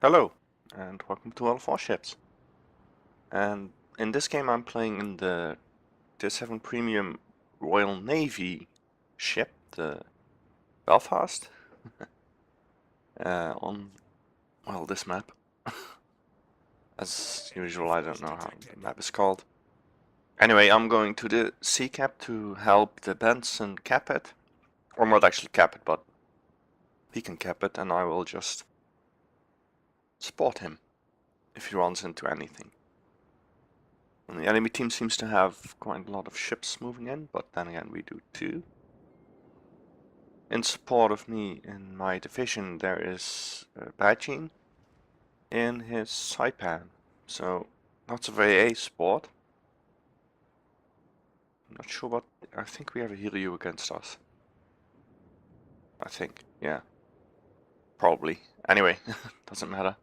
Hello, and welcome to all of Warships. And in this game I'm playing in the Tier 7 Premium Royal Navy ship, the Belfast, on, well, this map. As usual, I don't know how the map is called. Anyway, I'm going to the sea cap to help the Benson cap it. Or not actually cap it, but he can cap it, and I will just support him if he runs into anything. And the enemy team seems to have quite a lot of ships moving in, but then again we do too. In support of me in my division there is Bajin in his Saipan, so lots of AA support. I'm not sure what, I think we have a Hiryu against us. I think, yeah. Probably. Anyway, doesn't matter.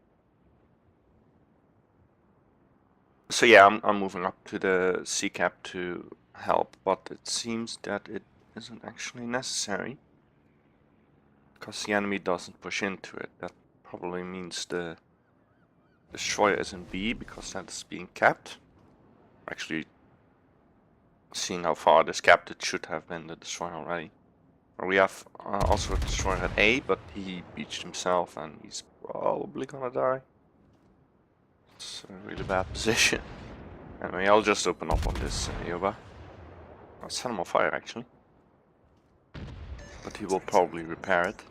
So yeah, I'm moving up to the sea cap to help, but it seems that it isn't actually necessary. Because the enemy doesn't push into it. That probably means the destroyer is in B, because that's being capped. Actually, seeing how far it is capped, it should have been the destroyer already. We have also a destroyer at A, but he beached himself and he's probably gonna die. It's a really bad position. Anyway, I'll just open up on this Yoba. I'll set him on fire actually. But he will probably repair it.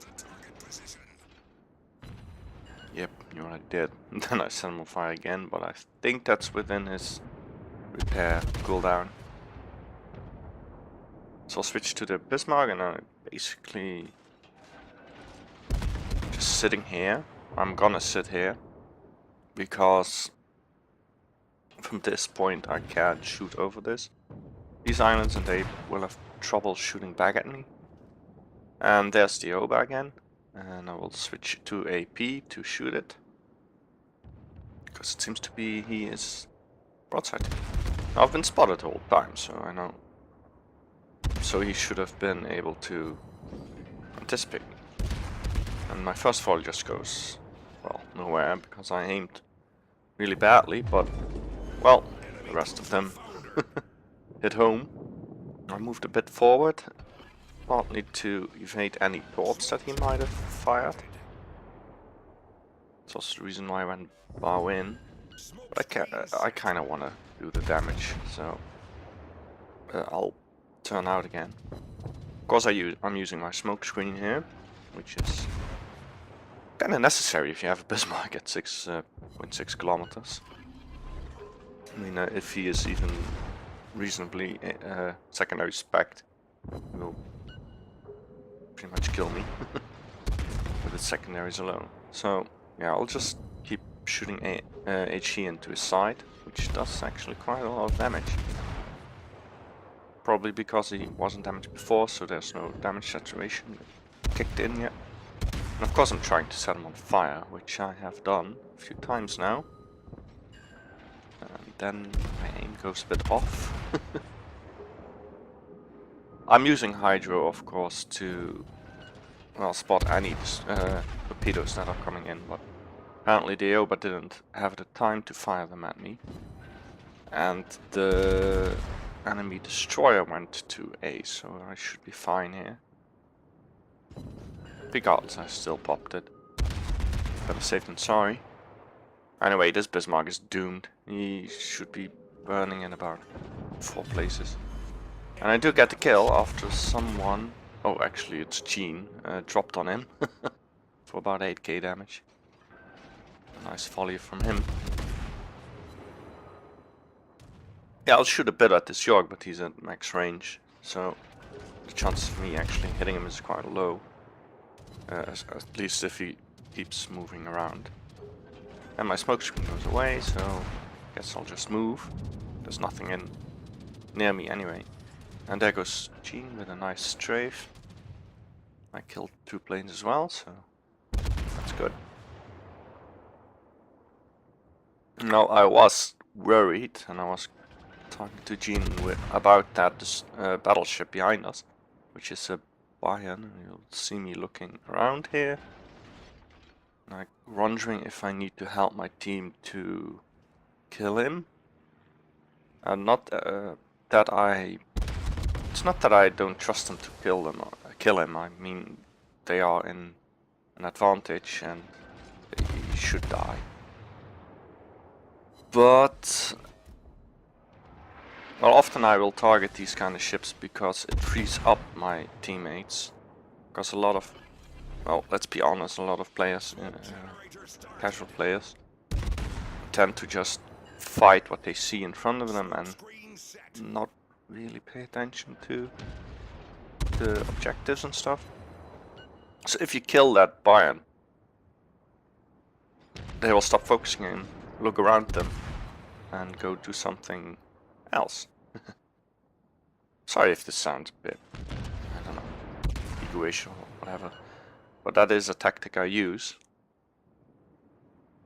Yep, you already did. And then I set him on fire again, but I think that's within his repair cooldown. So I'll switch to the Bismarck and I'm basically just sitting here. I'm gonna sit here because from this point I can't shoot over these islands and they will have trouble shooting back at me. And there's the Oba again, and I will switch to AP to shoot it because it seems to be he is broadside. I've been spotted the whole time, so I know. So he should have been able to anticipate me. And my first volley just goes, well, nowhere because I aimed really badly, but, well, the rest of them hit home. I moved a bit forward, partly to evade any torps that he might have fired. That's also the reason why I went bow in. But I kind of want to do the damage, so I'll turn out again. Of course I'm using my smoke screen here, which is kind of necessary if you have a Bismarck at 6.6 kilometers. I mean, if he is even reasonably secondary spec'd, he will pretty much kill me with his secondaries alone. So yeah, I'll just keep shooting HE into his side, which does actually quite a lot of damage. Probably because he wasn't damaged before, so there's no damage saturation kicked in yet. And of course I'm trying to set him on fire, which I have done a few times now. And then my aim goes a bit off. I'm using Hydro, of course, to, well, spot any torpedoes that are coming in, but apparently the Oba didn't have the time to fire them at me. And the enemy destroyer went to A, so I should be fine here. Regardless, I still popped it. Better safe than sorry. Anyway, this Bismarck is doomed. He should be burning in about 4 places. And I do get the kill after someone, oh actually it's Gene, dropped on him for about 8k damage. A nice volley from him. Yeah, I'll shoot a bit at this York, but he's at max range, so the chance of me actually hitting him is quite low. At least if he keeps moving around. And my smoke screen goes away, so I guess I'll just move. There's nothing in near me anyway. And there goes Gene with a nice strafe. I killed 2 planes as well, so that's good. Now I was worried, and I was talking to Gene about that battleship behind us, which is a Bayern. You'll see me looking around here. Like, wondering if I need to help my team to kill him. Not that I... It's not that I don't trust them to kill him. I mean, they are in an advantage and they should die. But... Well, often I will target these kind of ships because it frees up my teammates. Because a lot of... Well, let's be honest, a lot of players, casual players, tend to just fight what they see in front of them and not really pay attention to the objectives and stuff. So if you kill that Bayern, they will stop focusing and look around them and go do something else. Sorry if this sounds a bit, I don't know, egoish or whatever, but that is a tactic I use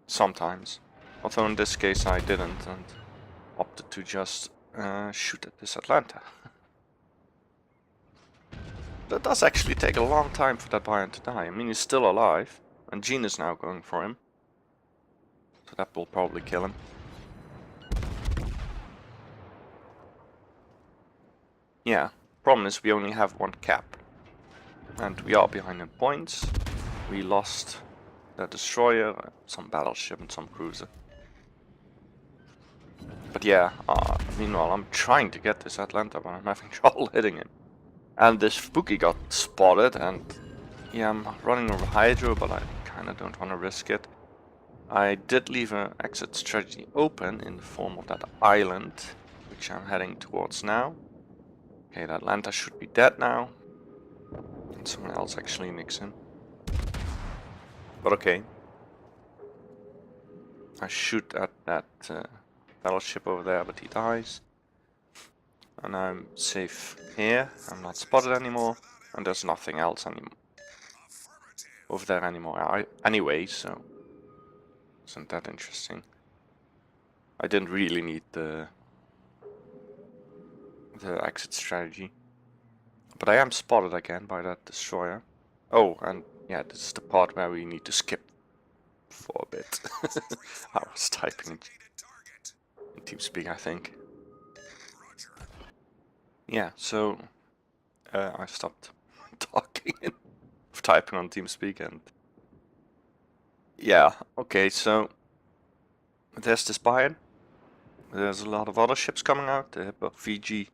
sometimes. Although in this case I didn't and opted to just shoot at this Atlanta. That does actually take a long time for that Bayern to die. I mean, he's still alive, and Jean is now going for him. So that will probably kill him. Yeah, problem is we only have one cap. And we are behind in points. We lost the destroyer, some battleship and some cruiser. But yeah, meanwhile I'm trying to get this Atlanta, but I'm having trouble hitting him. And this Spooky got spotted, and yeah, I'm running over Hydro, but I kinda don't want to risk it. I did leave an exit strategy open in the form of that island, which I'm heading towards now. Okay, the Atlanta should be dead now. And someone else actually nicks him. But okay. I shoot at that battleship over there, but he dies. And I'm safe here. I'm not spotted anymore. And there's nothing else over there anymore anyway, so... Isn't that interesting? I didn't really need the exit strategy. But I am spotted again by that destroyer. Oh, and yeah, this is the part where we need to skip for a bit. I was typing in TeamSpeak, I think. Yeah, so I stopped talking and typing on TeamSpeak, and yeah, okay, so there's this Bayern. There's a lot of other ships coming out. The EVGA,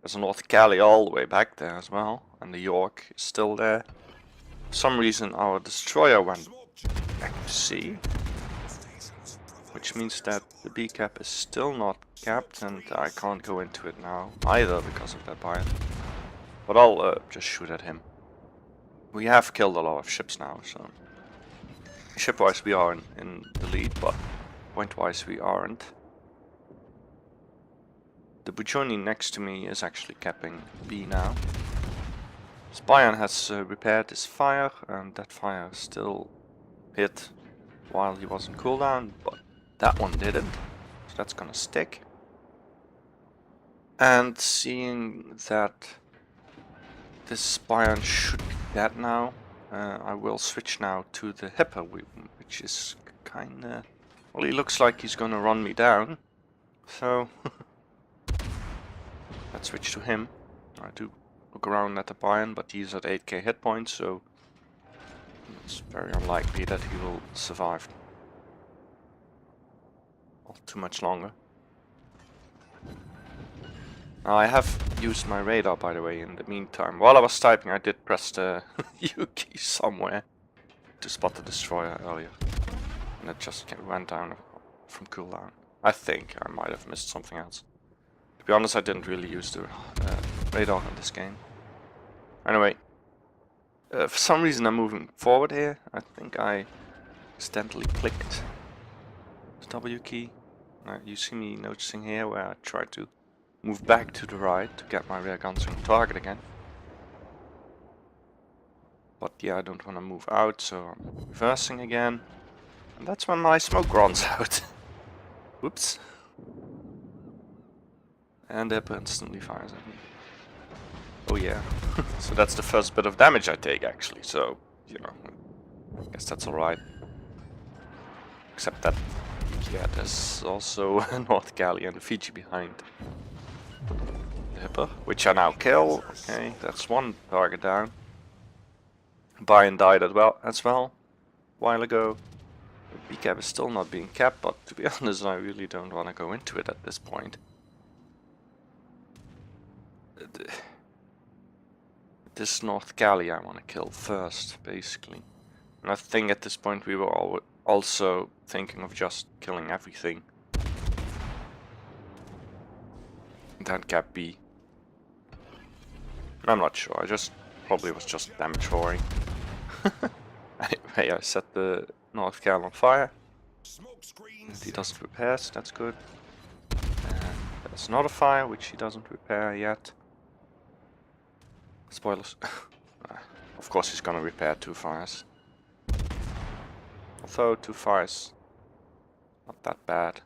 there's a North Cali all the way back there as well, and the York is still there. For some reason our destroyer went back to sea, which means that the B cap is still not capped, and I can't go into it now either because of that Bayern. But I'll just shoot at him. We have killed a lot of ships now, so ship-wise we are in the lead, but point-wise we aren't. The Buchoni next to me is actually capping B now. Bayern has repaired his fire, and that fire still hit while he was in cooldown, but that one didn't, so that's gonna stick. And seeing that this Bayern should be dead now, I will switch now to the Hipper, which is kinda... Well, he looks like he's gonna run me down, so... Let's switch to him. I do look around at the Bayern, but he's at 8k hit points, so... It's very unlikely that he will survive too much longer. Now, I have used my radar, by the way, in the meantime. While I was typing, I did press the U key somewhere to spot the destroyer earlier. And it just went down from cooldown. I think I might have missed something else. To be honest, I didn't really use the radar in this game. Anyway, for some reason I'm moving forward here. I think I accidentally clicked the W key. You see me noticing here where I try to move back to the right to get my rear guns on target again. But yeah, I don't want to move out, so I'm reversing again. And that's when my smoke runs out. Whoops. And it instantly fires at me. Oh yeah. So that's the first bit of damage I take actually, so, you know, I guess that's alright. Except that, yeah, there's also a North Galley and a Fiji behind the Hipper, which I now kill. Okay, that's one target down. Bayern died as well, a while ago. The B-cap is still not being capped, but to be honest, I really don't want to go into it at this point. This North Galley I want to kill first, basically. And I think at this point we were also thinking of just killing everything. Then cap B. I'm not sure, I probably was just damage whoring. Anyway, I set the North Gal on fire. And he doesn't repair, so that's good. And there's another fire, which he doesn't repair yet. Spoilers. Of course he's gonna repair 2 fires. Although 2 fires, not that bad.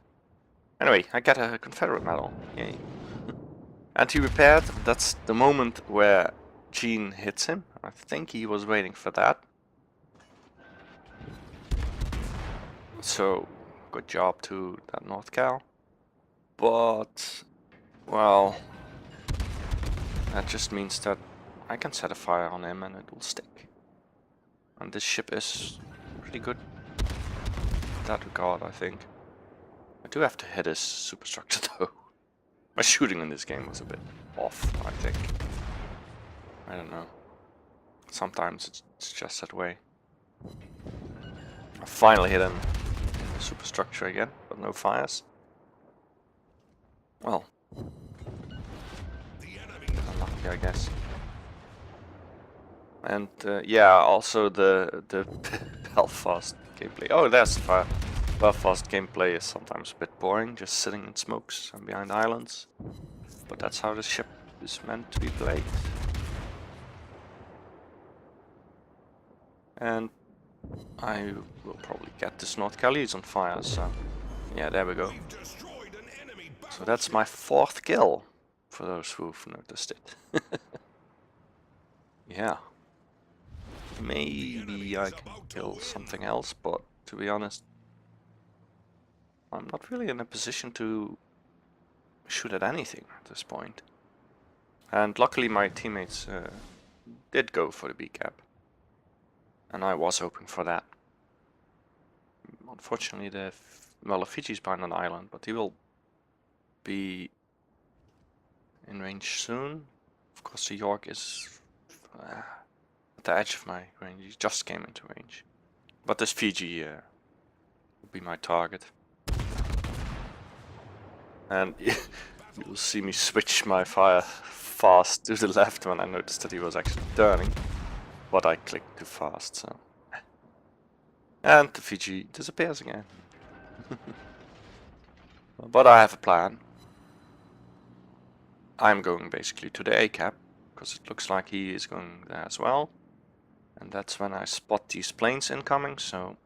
Anyway, I get a Confederate medal. Yay. And he repaired. That's the moment where Gene hits him. I think he was waiting for that. So, good job to that North Cal. But, well, that just means that I can set a fire on him and it will stick. And this ship is pretty good in that regard, I think. I do have to hit his superstructure though. My shooting in this game was a bit off, I think. I don't know. Sometimes it's just that way. I finally hit him in the superstructure again, but no fires. Well, unlucky, I guess. And yeah, also the Belfast gameplay. Oh, there's the fire. Belfast gameplay is sometimes a bit boring, just sitting in smokes and behind islands. But that's how the ship is meant to be played. And I will probably get this North Cali on fire, so yeah, there we go. So that's my 4th kill, for those who've noticed it. Yeah. Maybe I can kill something else, but to be honest, I'm not really in a position to shoot at anything at this point. And luckily my teammates did go for the B-cap. And I was hoping for that. Unfortunately, the Fiji's behind an island, but he will be in range soon. Of course, the York is at the edge of my range. He just came into range. But this Fiji will be my target. And you'll see me switch my fire fast to the left when I noticed that he was actually turning. But I clicked too fast, so... And the Fiji disappears again. But I have a plan. I'm going basically to the A-cap, because it looks like he is going there as well. And that's when I spot these planes incoming, so...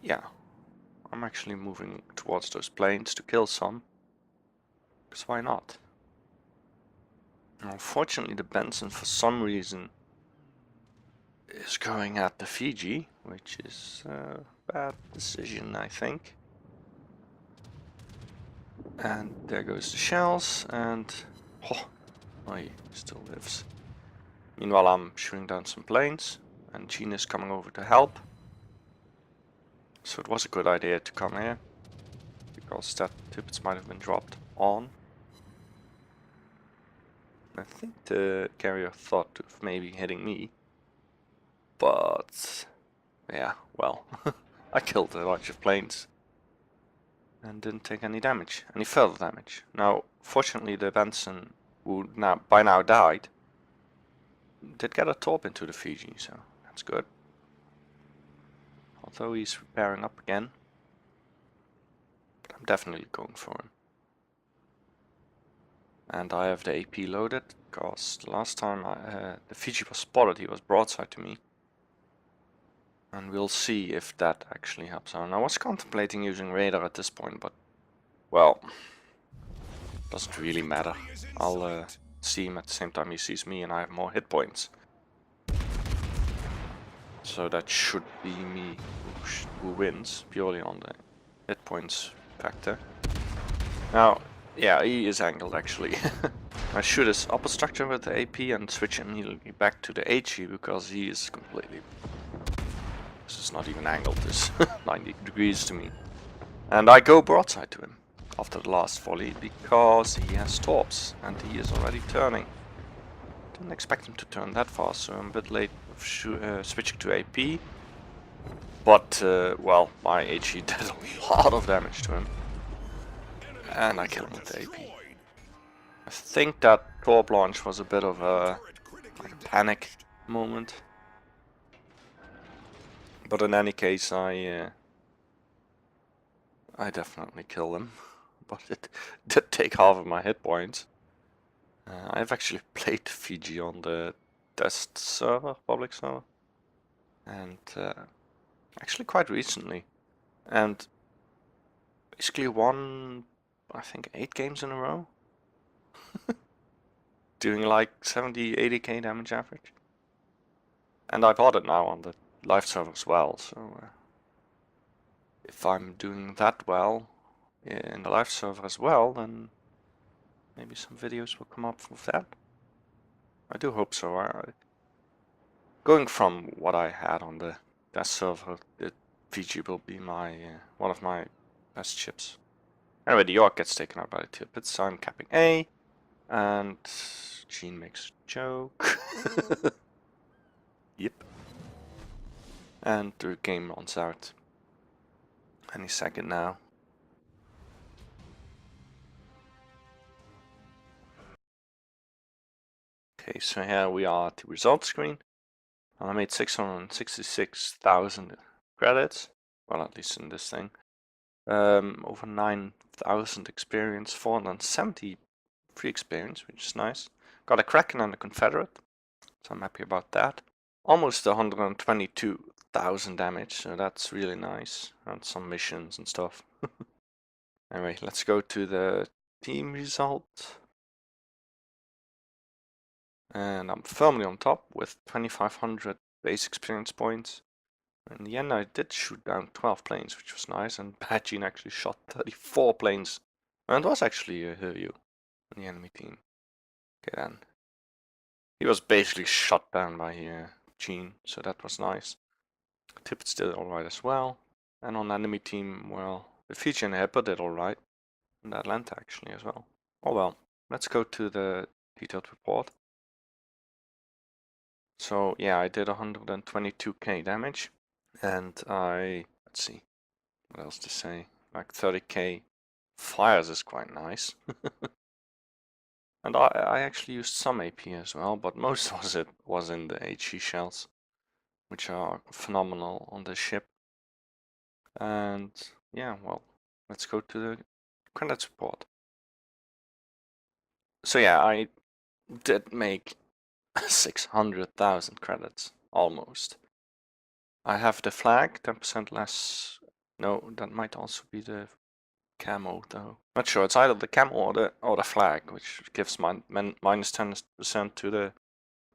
Yeah. I'm actually moving towards those planes to kill some. Because why not? Unfortunately, the Benson, for some reason, is going at the Fiji, which is a bad decision, I think. And there goes the shells, and... Oh, he still lives. Meanwhile, I'm shooting down some planes, and Gene is coming over to help. So it was a good idea to come here, because that tippets might have been dropped on. I think the carrier thought of maybe hitting me, but yeah, well, I killed a bunch of planes and didn't take any damage, any further damage. Now, fortunately, the Benson, who by now died, did get a torp into the Fiji, so that's good. Although he's repairing up again, but I'm definitely going for him. And I have the AP loaded, because the last time the Fiji was spotted, he was broadside to me. And we'll see if that actually helps out. And I was contemplating using radar at this point, but, well, doesn't really matter. I'll see him at the same time he sees me, and I have more hit points. So that should be me who wins, purely on the hit points factor. Now, yeah, he is angled actually. I shoot his upper structure with the AP and switch immediately back to the HE because he is completely... This is not even angled, this 90 degrees to me. And I go broadside to him after the last volley because he has torps and he is already turning. Didn't expect him to turn that fast, so I'm a bit late switching to AP. But, well, my HE did a lot of damage to him. And I killed him with the AP. I think that torp launch was a bit of a, like a panic moment. But in any case, I definitely killed him. But it did take half of my hit points. I've actually played Fiji on the test server, public server. And actually quite recently. And basically won, I think, 8 games in a row. Doing like 70-80k damage average. And I bought it now on the live server as well, so if I'm doing that well in the live server as well, then maybe some videos will come up with that. I do hope so. Going from what I had on the test server, the VG will be my one of my best chips. Anyway, the York gets taken out by the Tippets, so I'm capping A, and Gene makes a joke. Yep. And the game runs out any second now. Okay, so here we are at the results screen. I made 666,000 credits, well, at least in this thing. Over 9,000 experience, 470 free experience, which is nice. Got a Kraken and a Confederate, so I'm happy about that. Almost 122,000 damage, so that's really nice. And some missions and stuff. Anyway, let's go to the team result. And I'm firmly on top with 2,500 base experience points. In the end I did shoot down 12 planes, which was nice, and Badgene actually shot 34 planes. And it was actually a Hiryu in the enemy team. Okay then. He was basically shot down by Gene, so that was nice. Tippett did alright as well. And on the enemy team, well, the Fiji and the Hippo did alright. And the Atlanta actually as well. Oh well, let's go to the detailed report. So yeah, I did 122k damage. And let's see, what else to say, like 30k fires is quite nice. And I actually used some AP as well, but most of it was in the HE shells, which are phenomenal on this ship. And yeah, well, let's go to the credits report. So yeah, I did make 600,000 credits, almost. I have the flag, 10% less. No, that might also be the camo though. Not sure, it's either the camo or the flag, which gives minus 10% to the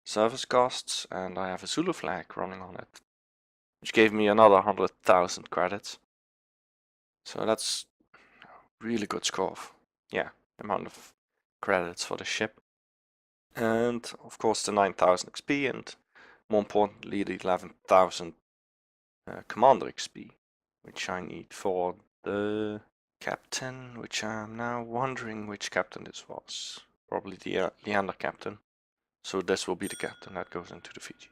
service costs, and I have a Zulu flag running on it, which gave me another 100,000 credits. So that's really good score. Yeah, amount of credits for the ship. And of course the 9,000 XP, and more importantly the 11,000 commander XP, which I need for the captain, which I'm now wondering which captain this was. Probably the Leander captain. So this will be the captain that goes into the Fiji.